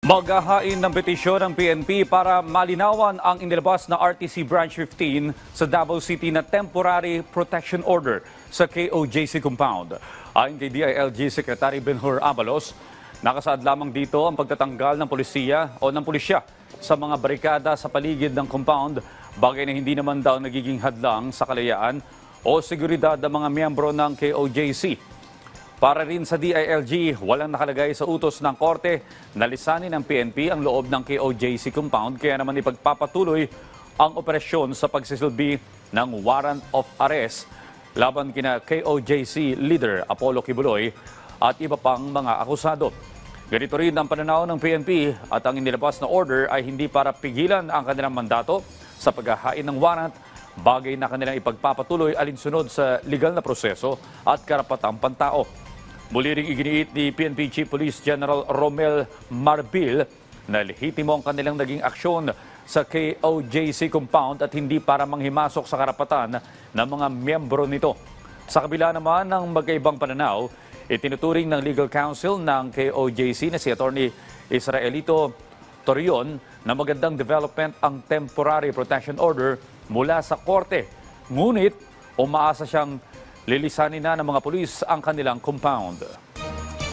Maghahain ng petisyon ng PNP para malinawan ang inilabas na RTC Branch 15 sa Davao City na Temporary Protection Order sa KOJC compound. Ayon kay DILG Secretary Benhur Abalos, nakasaad lamang dito ang pagtatanggal ng pulisya sa mga barikada sa paligid ng compound, bagay na hindi naman daw nagiging hadlang sa kalayaan o seguridad ng mga miyembro ng KOJC. Para rin sa DILG, walang nakalagay sa utos ng korte na lisanin ng PNP ang loob ng KOJC compound, kaya naman ipagpapatuloy ang operasyon sa pagsisilbi ng warrant of arrest laban kina KOJC leader Apollo Kibuloy at iba pang mga akusado. Ganito rin ang pananaw ng PNP at ang inilabas na order ay hindi para pigilan ang kanilang mandato sa paghahain ng warrant, bagay na kanilang ipagpapatuloy alinsunod sa legal na proseso at karapatang pantao. Muli ring iginiit ni PNP Chief Police General Romel Marbil na lehitimo ang kanilang naging aksyon sa KOJC compound at hindi para manghimasok sa karapatan ng mga miyembro nito. Sa kabila naman ng magkaibang pananaw, itinuturing ng legal counsel ng KOJC na si Attorney Israelito Torion na magandang development ang temporary protection order mula sa korte. Ngunit umaasa siyang lilisanin na ng mga pulis ang kanilang compound.